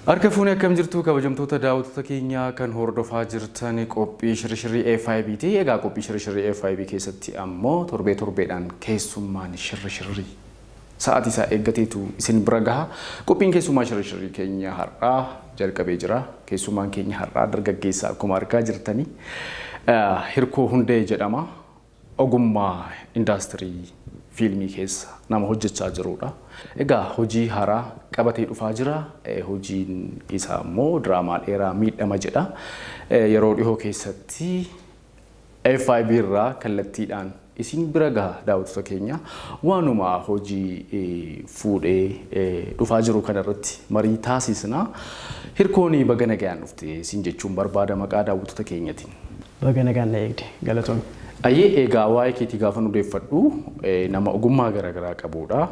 Arkafuun akkam jirtu kabajamtoota daawwattoota keenya kan hordofaa jirtan qophii shirshirrii FIBT egaa qophii shirshirrii FIB keessatti ammoo torbeedhaan keessummaan shirshirrii sa'aatii isaa eeggateetu isin bira gaha. Qophiin keessummaa shirshirrii keenya har'aa jalqabee jira. Keessummaan keenya har'aa dargaggeessa akkuma argaa jirtanii Hirkoo Hundee jedhama. Ogummaa indaastirii fiilmii keessa nama hojjechaa jirudha. Egaa hojii haaraa qabatee dhufaa jira. Hojiin isaa immoo diraamaa dheeraa miidhama jedha. Yeroo dhihoo keessatti FIB irraa kallattiidhaan isin bira gaha daawwattoota keenya. Waanuma hojii fuudhee dhufaa jiru kanarratti marii taasisna. Hirkoon baga nagaan dhufte isin jechuun barbaada maqaa daawwattoota keenyatiin. Baga nagaan na eegde galatoon. Ayyee egaa waa'ee keetii gaafa nu deeffadhu nama ogummaa garaagaraa qabudha.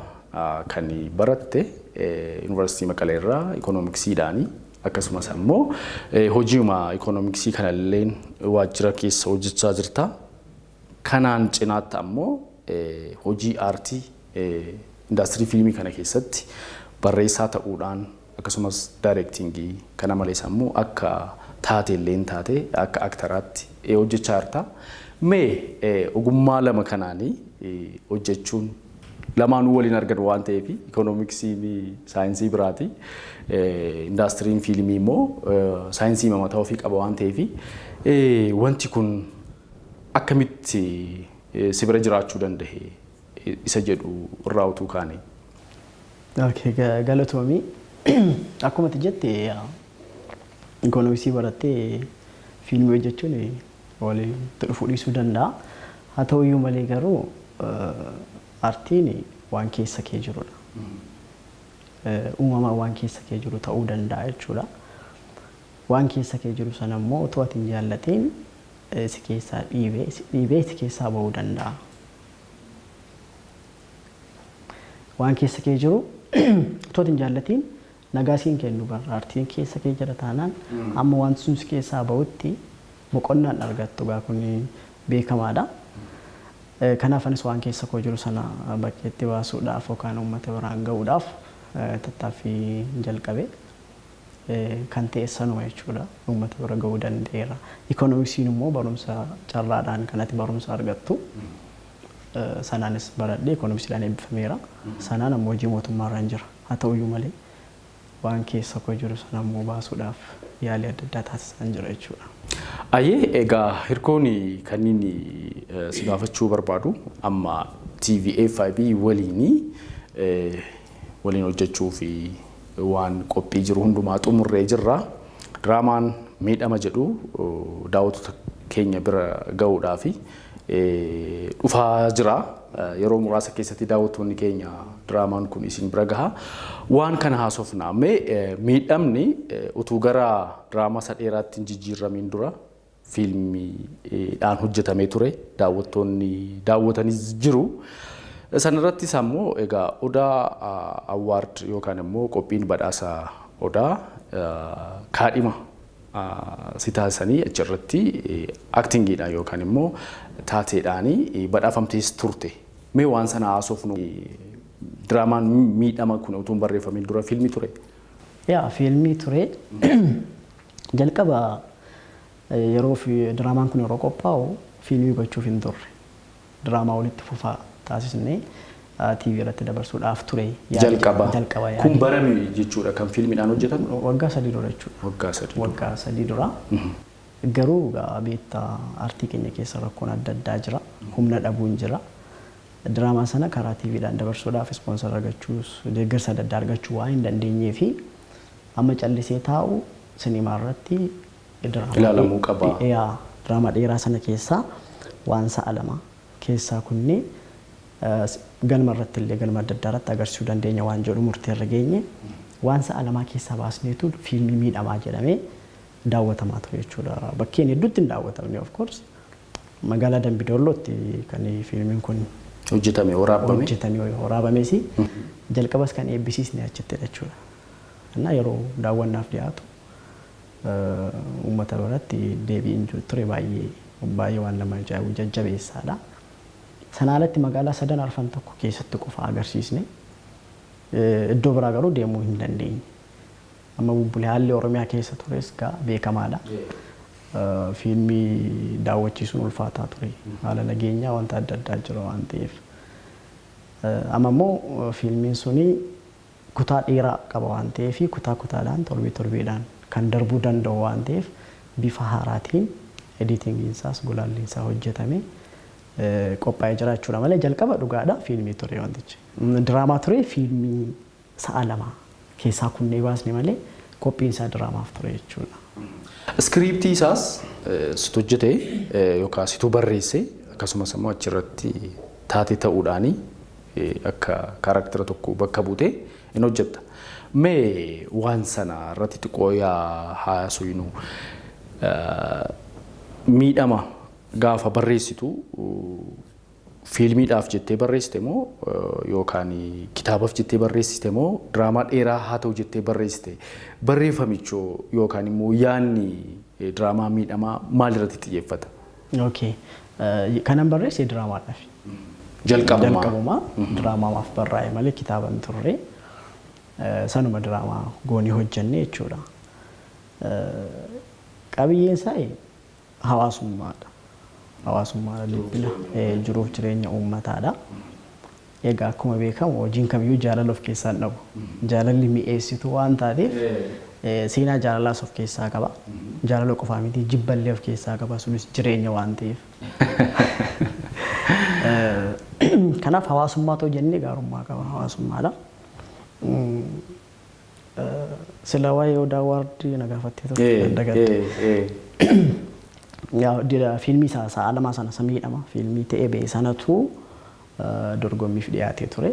Kan baratte Yuunivarsiitii Maqalee irraa Ikoonomiksiidhaani. Akkasumas ammoo hojiima Ikoonomiksii kanallee waajjira keessa hojjechaa jirta. Kanaan cinaatti ammoo hojii aartii indaastirii fiilmii kana keessatti barreessaa ta'uudhaan akkasumas daayirektingii kana malees ammoo akka taateellee taate akka aktaraatti hojjechaa jirta. Mee ogummaa lama kanaanii hojjechuun lamaanuu waliin argan waan ta'eef ikoonomiksiin saayinsii biraati. Indaastiriin fiilmii immoo saayinsii mataa ofii qaba waan ta'eef wanti kun akkamitti si bira jiraachuu danda'e isa jedhu irraa utuu kaane. Galatoomii akkuma jette ikoonomiksii barattee fiilmii hojjechuun waliin dhufuu dhiisuu danda'a. Haa ta'uyyuu malee garuu artiin waan keessa kee jirudha. Uumamaan waan keessa kee jiru ta'uu danda'a jechuudha. Waan keessa kee jiru sana immoo otoo ati hin jaallatiin si keessaa dhiibee si keessaa bahuu danda'a. Waan keessa kee jiru otoo ati hin jaallatiin nagaa siin kennu barra artiin keessa kee jira taanaan amma wanti sun si keessaa bahutti boqonnaan argattu gaa kun beekamaadha. Kanaaf anis waan keessa koo jiru sana bakkeetti baasuudhaaf yookaan uummata biraan gahuudhaaf tattaaffii jalqabe kan ta'e sanuma jechuudha. Uummata bira gahuu danda'eera. Ikoonomiksiin immoo barumsa carraadhaan kanatti barumsa argattu. Sanaanis baradhee ikoonomiksiidhaan eebbifameera. Sanaan ammoo hojii mootummaarraan jira. Haa ta'uyyuu malee waan keessa koo jiru sana immoo baasuudhaaf yaalii adda addaa taasisan jira jechuudha. Ayyee egaa Hirkoon kan inni si gaafachuu barbaadu amma TV FIB waliin hojjechuu fi waan qophii jiru hundumaa xumurree jirra. Diraamaan miidhama jedhu daawwattoota keenya bira gahuudhaaf dhufaa jira. Yeroo muraasa keessatti daawwattoonni keenya diraamaan kun isin bira gaha. Waan kana haasofna. Miidhamni utuu gara diraamaa isa dheeraatti hin jijjiiramiin dura fiilmiidhaan hojjetamee ture. Daawwattoonni daawwatanis jiru. Sanarrattis ammoo egaa Odaa Awwaard yookaan immoo qophiin badhaasa Odaa kaadhima si taasisanii achirratti aktingiidhaan yookaan immoo taateedhaan badhaafamtees turte. Mee waan sana haasofnu diraamaan miidhama kun utuu hin barreeffamiin dura fiilmii ture? Yaa fiilmii ture. Jalqaba yeroo diraamaan kun yeroo qophaa'u fiilmii gochuuf hin turre. Diraamaa walitti fufaa taasisnee TV irratti dabarsuudhaaf ture. Jalqaba. Kun barame jechuudha kan fiilmiidhaan hojjetan? Waggaa 3 dura jechuudha. Waggaa 3 dura. Garuu beektaa aartii keenya keessa rakkoon adda addaa jira. Humna dhabuun jira. Diraamaa sana karaa TVdhaan dabarsuudhaaf ispoonsara argachuus deeggarsa adda addaa argachuu waan hin dandeenyee fi amma callisee taa'u sinimaa irratti ilaalamuu qaba. Diraamaa dheeraa sana keessaa waan sa'a 2 keessaa kunni galma irratti illee galma adda addaa irratti agarsiisuu dandeenya waan jedhu murtee irra geenye waan sa'a 2 keessaa baasneetu fiilmii miidhamaa jedhamee daawwatamaa ture jechuudha. Bakkeen hedduutti hin daawwatamne of course. Magaalaa Dambidollootti kan fiilmiin kun hojjetamee waraabames jalqabas kan eebbisiisne achitti jechuudha. Yeroo daawwannaaf dhiyaatu uummata biratti deebiin ture baay'ee waan nama ajaa'ibu jajjabeessaadha. Sana alatti magaalaa sadan arfan tokko keessatti qofa agarsiisne iddoo biraa garuu deemuu hin dandeenye. Amma bubbulee haalli Oromiyaa keessa tures beekamaadha. Fiilmii daawwachiisuun ulfaataa ture. Haala nageenyaa wanta adda addaa jira waan ta'eef. Amma immoo fiilmiin suni kutaa dheeraa qaba waan ta'eef kutaa kutaadhaan torbeedhaan kan darbuu danda'u waan ta'eef bifa haaraatiin editingiin isaas gulaalliin isaa hojjetame qophaa'ee jiraachuudha malee jalqaba dhugaadha fiilmii ture wantichi. Diraamaa ture fiilmii sa'a lama keessaa kunnee baasne malee qophiin isaa diraamaaf ture jechuudha. Iskiriiptii isaas situ hojjete yookaan situ barreesse akkasumas immoo achirratti taatee ta'uudhaani akka kaarakteera tokko bakka buutee hin hojjetta. Mee waan sana irratti xiqqoo haasofnu miidhama gaafa barreessitu fiilmiidhaaf jettee barreessite moo yookaan kitaabaaf jettee barreessite moo diraamaa dheeraa haa ta'u jettee barreessite barreeffamichoo yookaan immoo yaanni diraamaa miidhamaa maalirratti xiyyeeffata? Okay. Kanan barreesse diraamaadhaaf. Jalqabumaa diraamaaf barraa'e malee kitaaba hin turre. Sanuma diraamaa goonii hojjenne jechuudha. Qabiyyeen isaa hawaasummaadha. Hawaasummaadha dhiibbina jiruuf jireenya uummataadha. Egaa akkuma beekamu hojiin kamiyyuu jaalala of keessaa hin qabu. Jaalalli mi'eessitu waan taateef seenaa jaalalaas of keessaa qaba. Jaalala qofaa miti jibballee of keessaa qaba sunis jireenya waan ta'eef. Kanaaf hawaasummaatu jennee gaarummaa qaba hawaasummaadha. Sila waa'ee Odaa Waardii na gaafattee turte dagatte. Yaa fiilmii sa'a lamaa sana samiidhama fiilmii ta'ee ba'e sanatu dorgommiif dhiyaatee ture.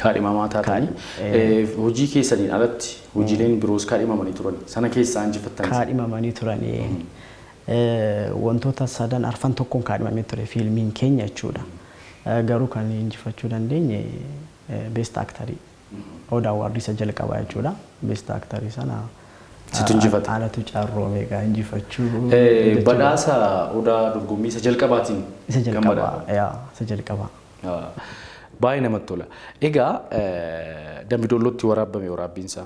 Kaadhimamaa taatanii hojii keessaniin alatti hojiileen biroos kaadhimamanii turan sana keessaa injifattan. Kaadhimamanii turan wantoota sadan arfan tokkoon kaadhimamee ture fiilmiin keenya jechuudha. Garuu kan injifachuu dandeenye best actorii. Odaa Waardii isa jalqabaa jechuudha. Best actorii sana situ injifate. Aanatu caarroome egaa injifachuu. Badhaasa Odaa dorgommii isa jalqabaatiin. Isa jalqabaa isa jalqabaa. Baay'ee namatti tola. Egaa Dambidollootti waraabame waraabbiinsaa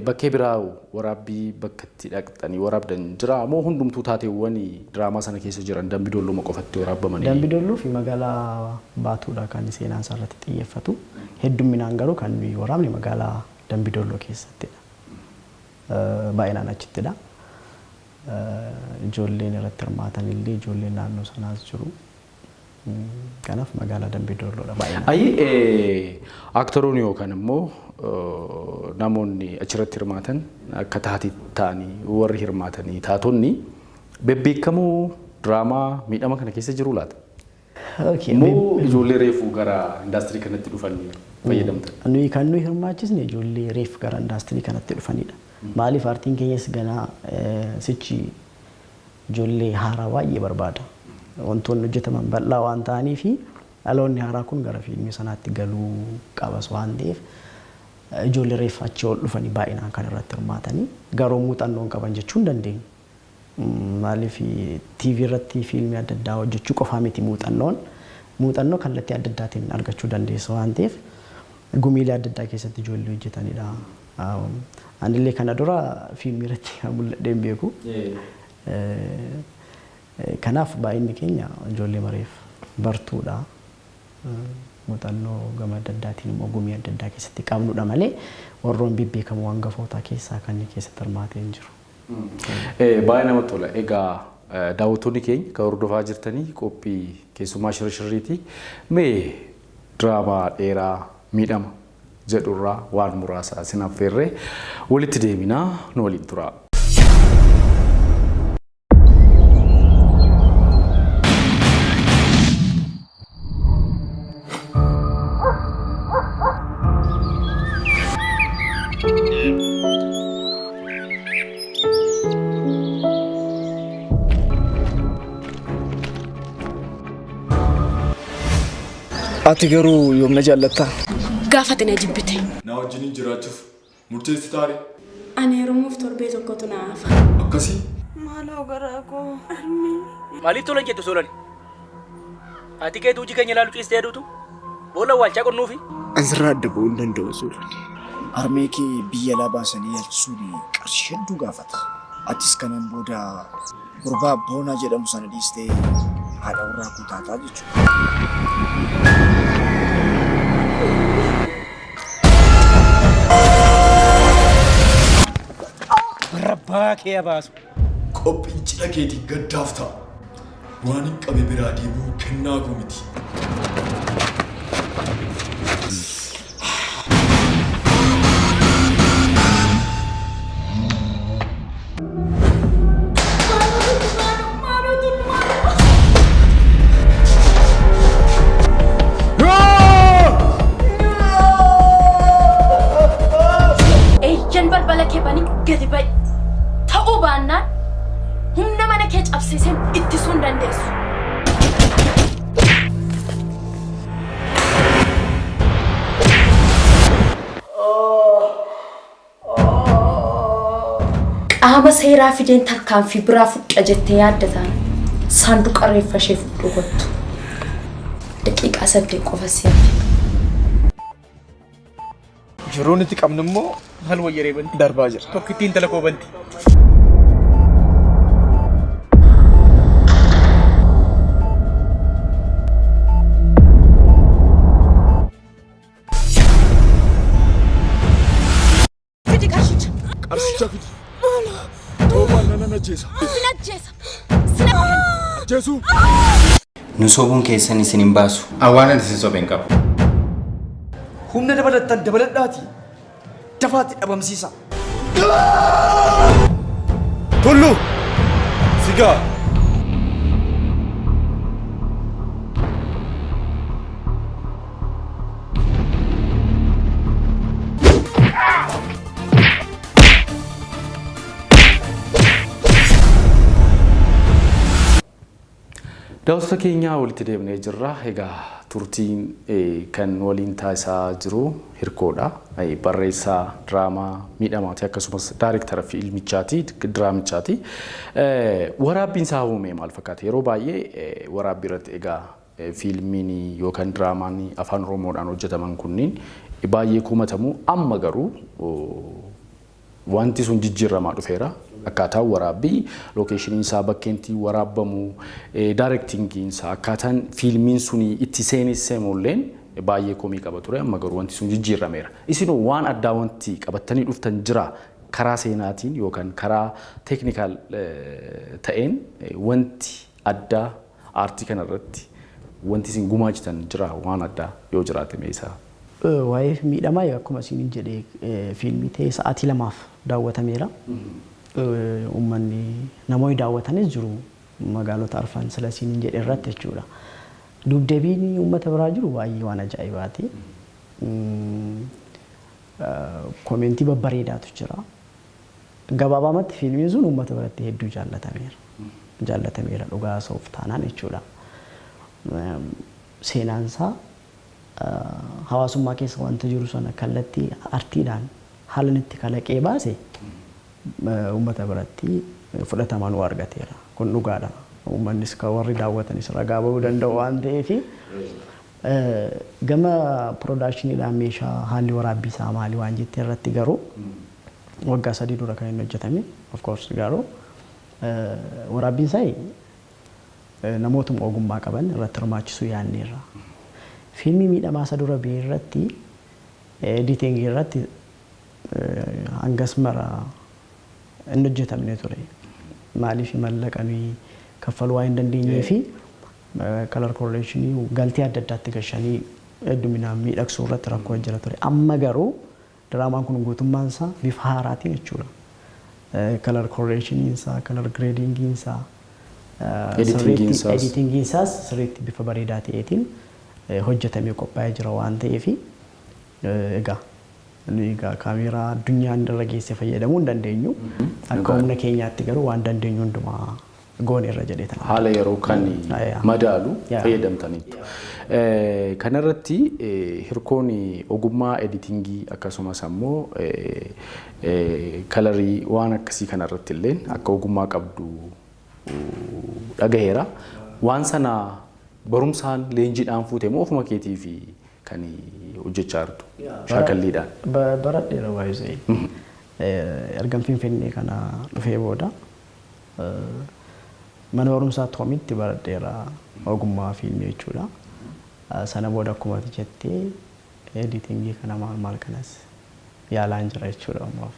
bakkee biraa waraabbii bakka itti dhaqxanii waraabdan jira moo hundumtuu taateewwan diraamaa sana keessa jiran Dambidolloo qofatti waraabamanii? Dambidolloo fi magaalaa Baatuudha kan seenaan isaarratti xiyyeeffatu. Heddumminaan garuu kan waraabne magaalaa Dambidolloo keessattidha. Baay'inaan achittidha. Ijoolleen irratti hirmaatan illee ijoolleen naannoo sanaas jiru. Kanaaf magaalaa Dambidoolloodha baay'inaan. Ayi aktoroonni yookaan immoo namoonni achirratti hirmaatan akka taatee ta'anii warri hirmaatanii taatonni bebbeekamoo diraamaa miidhama kana keessa jiru laata? Moo ijoollee reefuu gara indaastirii kanatti dhufan fayyadamtan? Nuyi kan nuyi hirmaachisne ijoollee reef gara indaastirii kanatti dhufanidha. Maaliif aartiin keenyas ganaa sichi ijoollee haaraa baay'ee barbaada. Wantoonni hojjetaman bal'aa waan ta'anii fi dhaloonni haaraa kun gara fiilmii sanaatti galuu qabas waan ta'eef ijoollee reef achi ol dhufanii baay'inaan kan irratti hirmaatanii garuu muuxannoon qaban jechuu hin dandeenyu. Maaliif TV irratti fiilmii adda addaa hojjechuu qofaa miti muuxannoo kallattii adda addaatiin argachuu dandeessa waan ta'eef gumiilee adda addaa keessatti ijoollee hojjetanidha. Anillee kana dura fiilmii irratti mul'adheen beeku. Kanaaf baay'inni keenya ijoollee mareef bartuudha. Muuxannoo gama adda addaatiin immoo gumii adda addaa keessatti qabnudha malee warroon bebbeekamoo hangafootaa keessaa kan keessatti hirmaatee hin jiru. Baay'ee namatti tola. Egaa daawwattoonni keenya kan hordofaa jirtanii qophii keessumaa shirshirriiti. Mee diraamaa dheeraa miidhama jedhurraa waan muraasa isin affeerree walitti deemnaa nu waliin tura. Ati garuu yoom na jaallatta? Gaafa tana jibbite. Na wajjin jiraachuuf murteessi taare. Ani yeroof torbee tokkotu naaf. Akkasii? Maaloo garaako. Maaliif tolan jettu soolani? Ati keetu hojii keenya ilaalu ciistee aduutu? Boolla waalchaa qonnuufi? Asirraa adda ba'uu hin danda'u soolani. Armee kee biyya alaa baasanii yaalchisuun qarshii hedduu gaafata. Atis kanaan booda gurbaa boonaa jedhamu sana dhiistee haadha warraa kutaataa jechuudha. Rabbaa kee abaasu. Qophiin cidha keetiin gaddaaf ta'a. Waan hin qabe biraa deebi'uu kennaa koo miti. Balbala kee banii gadi ba'i. Ta'uu baannaan humna mana kee cabsiisee ittisuu hin dandeessu. Qaama seeraa fideen tarkaanfii biraa fudha jettee yaaddataan saanduqa reeffa ishee fudhuu kottu. Daqiiqaa 8 qofa si'aati. Yeroo nuti qabnu immoo Hal wayyaree banti. darbaa jira. Tokkittiin tala koo banti. Fidi qarshicha. Qarshicha fidi. Toobaan nan ajjeesa. Sin ajjeesa. Sin Ajjeesuu. Nu sobuun keessan isin hin baasu. Awwaanan isin sobeen qabu. Humna dabaladhaati. Dafaatti dhabamsiisa. Tullu! Sigaa! Daawwattoota keenya walitti deebinee jirra. Egaa turtiin kan waliin taasisaa jiru Hirkoodha. Barreessaa diraamaa miidhamaati akkasumas daayirektara fiilmichaati diraamichaati. Waraabbiin isaa uumee maal fakkaata? Yeroo baay'ee waraabbii irratti egaa fiilmiin yookaan diraamaan afaan Oromoodhaan hojjetaman kunniin baay'ee kumatamu. Amma garuu wanti sun jijjiiramaa dhufeera. Akkaataan waraabbii lookeeshiniin isaa bakkeetti waraabbamu daayirektingiin isaa akkaataan fiilmiin suni itti seenessee mul'een baay'ee komii qaba ture. Amma garuu wanti sun jijjiirameera. Isinoo waan addaa wanti qabattanii dhuftan jira karaa seenaatiin yookaan karaa teeknikaal ta'een wanti addaa aartii kanarratti wanti isin gumaachitan jira waan addaa yoo jiraate meesaa? Waa'ee miidhamaa akkuma isin jedhee fiilmii ta'ee sa'aatii 2 daawwatameera. Uummanni namoonni daawwatanis jiru magaalota arfan silasiin jedhe irratti jechuudha. Dubdeebiin uummata biraa jiru baay'ee waan ajaa'ibaati. Koomentii babbareedaatu jira. Gabaabumatti fiilmiin sun uummata biratti hedduu jaallatameera. Jaallatameera dhugaa soof taanaan jechuudha. Seenaan isaa hawaasummaa keessa wanta jiru sana kallattii artiidhaan haala itti kalaqee baase uummata biratti fudhatama nu argateera. Kun dhugaadha. Uummannis kan warri daawwatanis ragaa bahuu danda'u waan ta'eef gama piroodaakshiniidhaan meeshaa haalli waraabbii isaa maali waan jettee irratti garuu waggaa 3 dura kan inni hojjetame of course garuu waraabbiin isaa namootuma ogummaa qaban irratti hirmaachisuu yaadneerra. Fiilmii miidhamaa isa dura biyya irratti editingii irratti hangas mara inni hojjetamne ture. Maaliif mallaqanii kaffaluu waan hin dandeenyee fi color correction galtee adda addaatti gashanii hedduminaan miidhagsuu irratti rakkoo jira ture. Amma garuu diraamaan kun guutummaan isaa bifa haaraatiin jechuudha. Color correction isaa, color grading isaa, editing isaas sirriitti bifa bareedaa ta'eetiin hojjetamee qophaa'ee jira waan ta'eef egaa kaameeraa addunyaan irra geesse fayyadamuu hin dandeenyu. Akka humna keenyaatti garuu waan dandeenyu hundumaa gooneerra jedhee tan. Haala yeroo kan madaalu fayyadamtaniitu. Kanarratti hirkoon ogummaa editingii akkasumas ammoo kalarii waan akkasii kanarratti illee akka ogummaa qabdu dhagaheera. Waan sana barumsaan leenjiidhaan fuute moo ofuma keetii fi kan hojjechaa jirtu shaakalliidhaan? Baradheera waa'ee ergan Finfinnee kana dhufee booda mana barumsaa Toomitti baradheera ogummaa fiilmii jechuudha. Sana booda akkuma jettee editingii kana maal kanas yaalaan jira jechuudha ammaaf.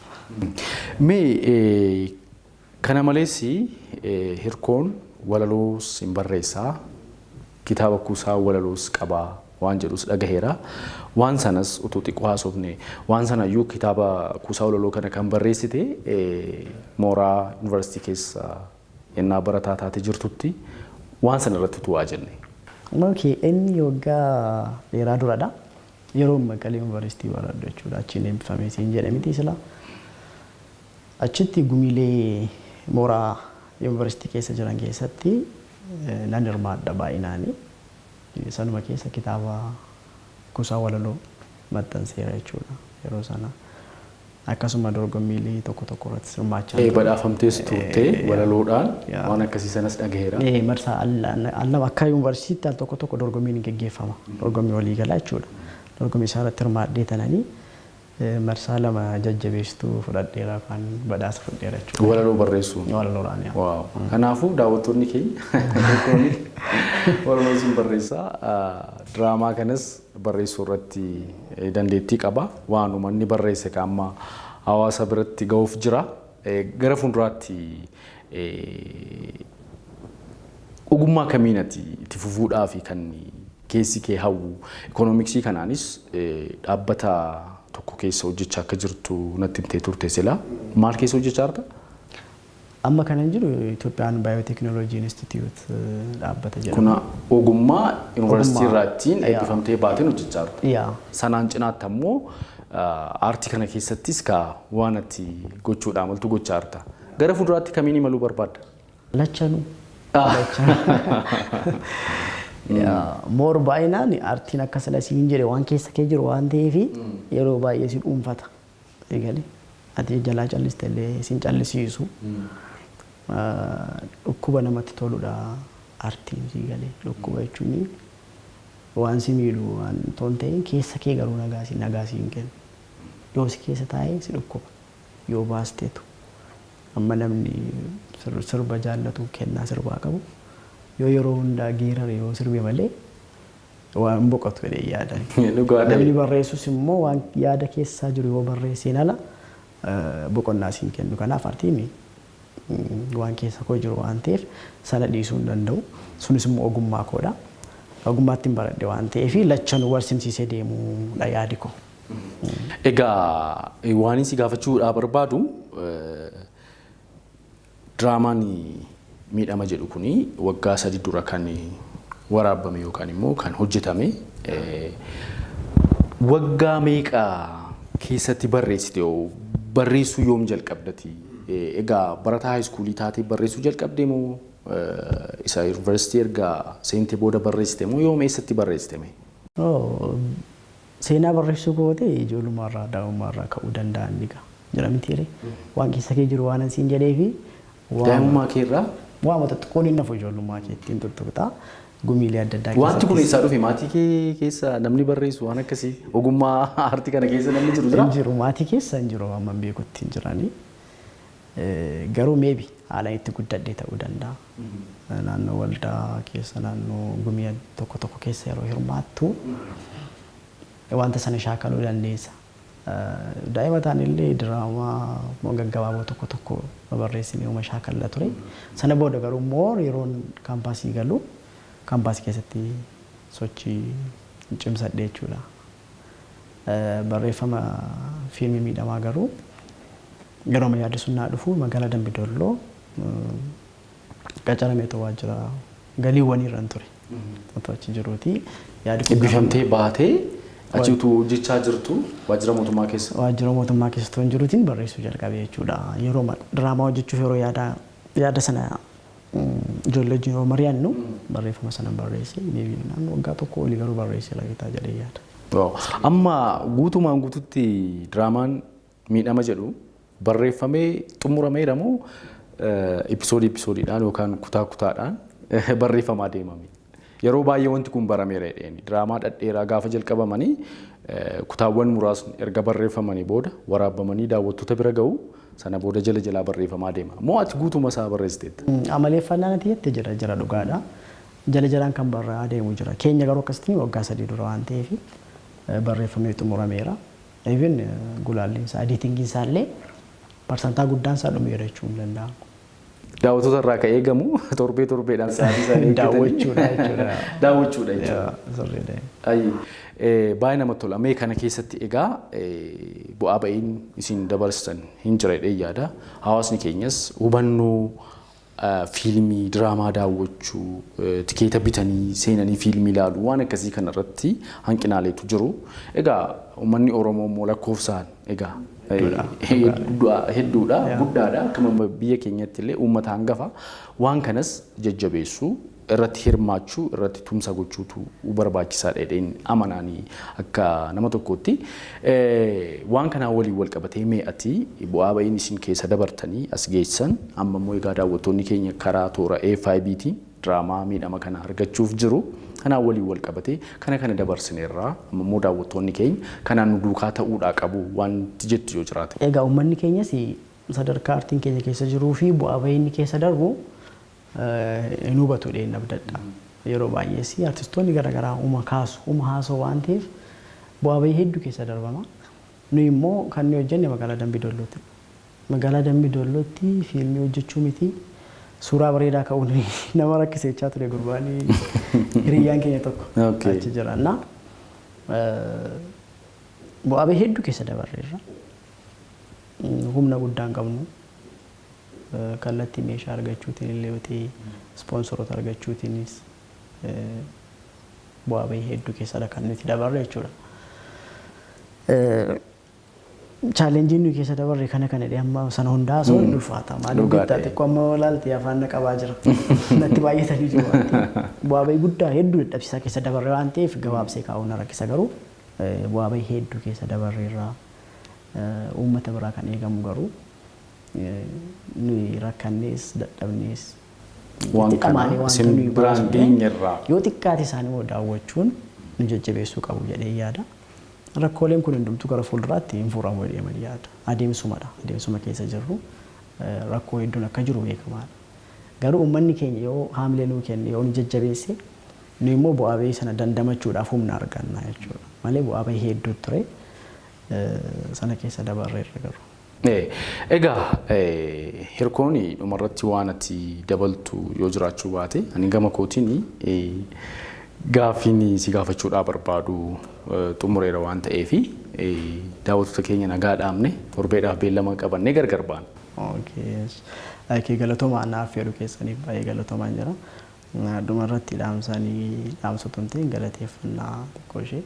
Mee kana malees hirkoon walaloos hin barreessaa kitaaba kuusaa walaloos qabaa waan jedhus dhagaheera. Waan sanas utuu xiqqoo haasofne waan sana iyyuu kitaaba kuusaa walaloo kana kan barreessite mooraa yuunivarsiitii keessa yennaa barataa taate jirtutti waan sana irratti tu'aa jenne. Inni waggaa dheeraa duradha. Yeroo Maqalee yuunivarsiitii baradhu jechuudha. Achiin eebbifamee siin jedhe miti sila. Achitti gumiilee mooraa yuunivarsiitii keessa jiran keessatti nan hirmaadha baay'inaanii. Sanuma keessa kitaaba kuusaa walaloo maxxanseera jechuudha yeroo sana. Akkasuma dorgommiilee tokko tokko irratti hirmaachaa ture. Badhaafamtees turte walaloodhaan waan akkasii sanas dhagaheera. Marsaa allama akka yuunivarsiitiitti al tokko tokko dorgommiin gaggeeffama. Dorgommii waliigalaa jechuudha. Dorgommii isaa irratti hirmaadhee tananii marsaa lama jajjabeessituu fudhadheera kan badhaasa fudhadheera jechuudha. Walaloo barreessuu. Walaloodhaan yaa. Waaw. Kanaafuu daawwattoonni keenya walaloo sun barreessaa diraamaa kanas barreessuu irratti dandeettii qaba. Waanuma inni barreesse kan amma hawaasa biratti ga'uuf jira. Gara fuulduraatti ogummaa kamiin ati itti fufuudhaa fi kan keessi kee hawwu ikoonomiksii kanaanis dhaabbata tokko keessa hojjechaa akka jirtu natti himtee turte sila. Maal keessa hojjechaa jirta? Amma kanan jiru Itoophiyaan Baayoteekinooloojii Inistituut dhaabbata jedhama. Kuna ogummaa yuunivarsiitii irraattiin eebbifamtee baateen hojjechaa jirta. Sanaan cinaatti ammoo aartii kana keessattis waan ati gochuudhaan maltu gochaa jirta. Gara fuulduraatti kamiin imaluu barbaadda? Lachanuu. Moor baay'inaan aartiin akka salasiin jedhe waan keessa kee jiru waan ta'eef yeroo baay'ee si dhuunfata. Eegalee ati jalaa calliste illee sin callisiisu. Dhukkuba namatti toludha aartiin eegalee dhukkuba jechuun waan si miidhu waan toon ta'e keessa kee garuu nagaasii hin kennu. Yoo si keessa taa'ee si dhukkuba yoo baasteetu amma namni sirba jaallatu kennaa sirbaa qabu. Yoo yeroo hundaa geerare yoo sirbe malee waan boqotu fedhee yaada. Namni barreessus immoo waan yaada keessaa jiru yoo barreesseen ala boqonnaa siin kennu. Kanaaf aartiin waan keessa koo jiru waan ta'eef sana dhiisuu hin danda'u. Sunis immoo ogummaa koodha. Ogummaatti hin baradhe waan ta'eef lachanuu walsimsiisee deemuudha yaadi koo. Egaa waan si gaafachuudhaa barbaadu diraamaan miidhama jedhu kuni waggaa 3 dura kan waraabame yookaan immoo kan hojjetame waggaa meeqa keessatti barreessite barreessuu yoom jalqabdati? Egaa barataa haayiskuulii taatee barreessuu jalqabde moo isa yuunivarsiitii ergaa seentee booda barreessite moo yoom eessatti barreessite? Seenaa barreessuu goote ijoollummaarraa daa'imummaarraa ka'uu danda'an jedhamti waan keessa kee jiru waan asiin jedheefi daa'imummaa keerraa waan xixiqqoon hin nafu ijoollummaa keettiin tuttuqxaa gumiilee adda addaa wanti kun eessaa dhufe maatii kee keessa namni barreessu waan akkasii ogummaa aartii kana keessa namni jiru jira? Hin jiru maatii keessa hin jiru amma beekutti hin jiranii garuu meebi haalaan itti guddadhee ta'uu danda'a. Naannoo waldaa keessa naannoo gumii tokko tokko keessa yeroo hirmaattu wanta sana shaakaluu dandeessa. Daa'ima taanillee diraamaa gaggabaaboo tokko tokko barreessinee uma shaakalla ture. Sana booda garuu immoo yeroon kaampaasii galu kaampaasii keessatti sochii cimsadhee jechuudha. Barreeffama fiilmii miidhamaa garuu yeroo amma yaaddisuun dhufu magaalaa Dambidolloo qacaramee waajjira galiiwwanii irraan ture. Otoo achi jiruuti yaadi eebbifamtee baatee achiitu hojjechaa jirtu waajjira mootummaa keessa. Waajjira mootummaa keessa turan jiruutiin barreessuu jalqabee jechuudha. Yeroo diraamaa hojjechuuf yeroo yaada sana ijoollee wajjin yoo mari'annu barreeffama sana barreesse naannoo waggaa tokko olii garuu barreesse lagitaa jedhee yaada. Amma guutumaan guututti diraamaan miidhama jedhu barreeffamee xumurameera moo episoodiidhaan yookaan kutaa kutaadhaan barreeffamaa deemame? Yeroo baay'ee wanti kun barameera jedheen diraamaa dhadheeraa gaafa jalqabamanii kutaawwan muraasni erga barreeffamanii booda waraabamanii daawwattoota bira ga'u sana booda jala jalaa barreeffamaa deema. Moo ati guutuma isaa barreessiteetta? Amaleeffannaan ati jette jira dhugaadha. Jala jalaan kan barraa deemu jira. Keenya garuu akkasitti waggaa 3 dura waan ta'eef barreeffamee xumurameera. Even gulaalliin isaa editingin isaa illee parsantaa guddaan isaa dhumeera jechuun hin danda'amu. Daawwattoota irraa kan eegamu torbeedhaan sa'aatii isaanii daawwachuudha jechuudha. Daawwachuudha jechuudha. Baay'ee namatti tola. Mee kana keessatti egaa bu'aa ba'iin isin dabarsitan hin jira jedhee yaada. Hawaasni keenyas hubannoo fiilmii diraamaa daawwachuu tikeeta bitanii seenanii fiilmii ilaaluu waan akkasii kana irratti hanqinaaleetu jiru. Egaa uummanni Oromoo immoo lakkoofsaan egaa hedduudha guddaadha akkuma biyya keenyatti illee uummata hangafa waan kanas jajjabeessuu irratti hirmaachuu irratti tumsa gochuutu barbaachisaadha jedheen amanaanii akka nama tokkotti waan kanaa waliin wal qabatee mee ati bu'aa ba'iin isin keessa dabartanii as geessan amma immoo egaa daawwattoonni keenya karaa toora FIBtiin diraamaa miidhama kana argachuuf jiru kanaa waliin wal qabatee kana dabarsineerraa amma immoo daawwattoonni keenya kanaan nu duukaa ta'uudhaa qabu wanti jettu yoo jiraate. Egaa uummanni keenyas sadarkaa aartiin keenya keessa jiruu fi bu'aa ba'iin keessa darbu hin hubatu dheen abdadha. Yeroo baay'ees artistoonni garaagaraa uuma haasoo waan ta'eef bu'aa bahii hedduu keessa darbama. Nu immoo kan nuyi hojjenne magaalaa Dambidollootti. Magaalaa Dambidollootti fiilmii hojjechuu miti. Suuraa bareedaa ka'uun nama rakkisechaa ture gurbaanii hiriyyaan keenya tokko achi jira. Bu'aa bahii hedduu keessa dabarreerra. Humna guddaan qabnu. Kallattii meeshaa argachuutiin illee yoo ta'e ispoonsoroota argachuutiinis bu'aa bahii hedduu keessadha kan nuti dabarre jechuudha. Chaalenjiin nuyi keessa dabarre kana amma sana hundaa osoo hin ulfaata. Maaliif bittaa xiqqoo amma ilaaltee afaan na qabaa jira. Natti baay'atanii jiru waan ta'eef. Bu'aa bahii guddaa hedduu dadhabsiisaa keessa dabarre waan ta'eef gabaabsee kaa'uun na rakkisa garuu bu'aa bahii hedduu keessa dabarreerraa uummata biraa kan eegamu garuu nuyi rakkannees dadhabnees waan kana isin biraan geenyerraa yoo xiqqaate isaanii daawwachuun nu jajjabeessuu qabu jedhee yaada. Rakkooleen kun hundumtuu gara fuulduraatti hin furamu jedhee yaada. Adeemsumadha. Adeemsuma keessa jirru rakkoo hedduun akka jiru beekamaadha. Garuu uummanni keenya yoo haamilee nuu kenne yoo nu jajjabeesse nu immoo bu'aa bahii sana dandamachuudhaaf humna arganna jechuudha. Malee bu'aa bahii hedduu ture sana keessa dabarreerra garuu. Egaa hirkoon dhumarratti waan ati dabaltu yoo jiraachuu baate ani gama kootiin gaaffiin si gaafachuudhaa barbaadu xumureera waan ta'eef daawwattoota keenya nagaa dhaamne torbeedhaaf beellama qabannee gargar baana. Akii galatoomaa naaf fedhu keessaniif baay'ee galatoomaan jira. Dhumarratti dhaamsatuun ta'e galateeffannaa xiqqoo ishee.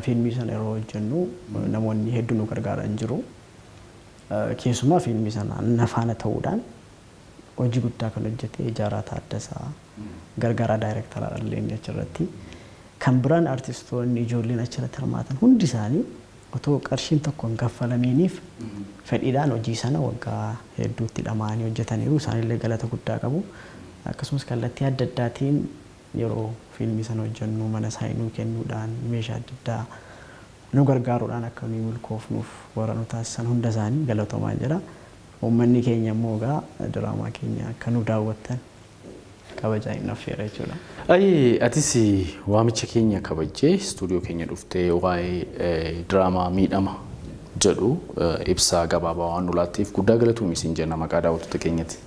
Fiilmii sana yeroo hojjennu namoonni hedduun nu gargaaran jiru. Keessumaa fiilmii sana nafaana ta'uudhaan hojii guddaa kan hojjete Ijaaraa Taaddasaa gargaaraa daayireektaraa illee achirratti kan biraan artistoonni ijoolleen achirratti hirmaatan hundi isaanii otoo qarshiin tokko hin kaffalamiiniif fedhiidhaan hojii sana waggaa hedduutti dhamaanii hojjetaniiru isaanillee galata guddaa qabu. Akkasumas kallattii adda addaatiin yeroo fiilmii sana hojjennu mana saayinuu kennuudhaan meeshaa adda addaa nu gargaaruudhaan akka nuyi milkoofnuuf warra nu taasisan hunda isaanii galatoomaan jira. Uummanni keenya immoo egaa diraamaa keenya akka nu daawwattan kabajaa hin affeera jechuudha. Atis waamicha keenya kabajjee istuudiyoo keenya dhuftee waa'ee diraamaa miidhama jedhu ibsaa gabaabaa waan nu laatteef guddaa galatuun isin jenna maqaa daawwattoota keenyatti.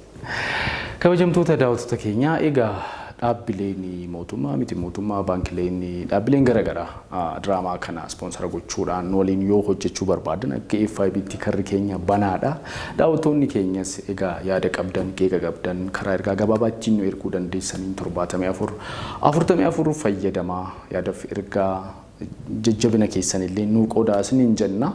Kabajamtoota daawwattoota keenyaa egaa dhaabbileen mootummaa miti mootummaa baankileen dhaabbileen garaagaraa diraamaa kana ispoonsara gochuudhaan waliin yoo hojjechuu barbaadan akka FIBtti karri keenya banaadha. Daawwattoonni keenyas egaa yaada qabdan qeeqa qabdan karaa ergaa gabaabaa ittiin nu erguu dandeessaniin 74 fayyadamaa yaadaaf ergaa jajjabina keessan illee nu qoodaa isiniin jenna.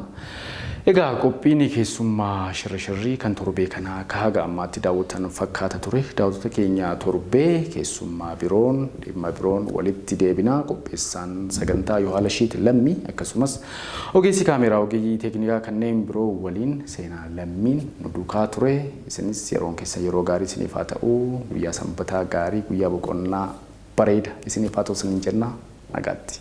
Egaa qophiin keessummaa shirri kan torbee kanaa haga ammaatti daawwatan fakkaata ture. Daawwattoota keenya torbee keessummaa biroon dhimma biroon walitti deebinaa qopheessaan sagantaa Yohaanashiit Lammii akkasumas ogeessi kaameraa ogeeyyii teeknikaa kanneen biroo waliin seenaa lammiin nu duukaa ture. Isinis yeroon keessa yeroo gaarii isiniif haa ta'u guyyaa sanbataa gaarii guyyaa boqonnaa bareeda isiniif haa ta'u isiniin jenna nagaatti.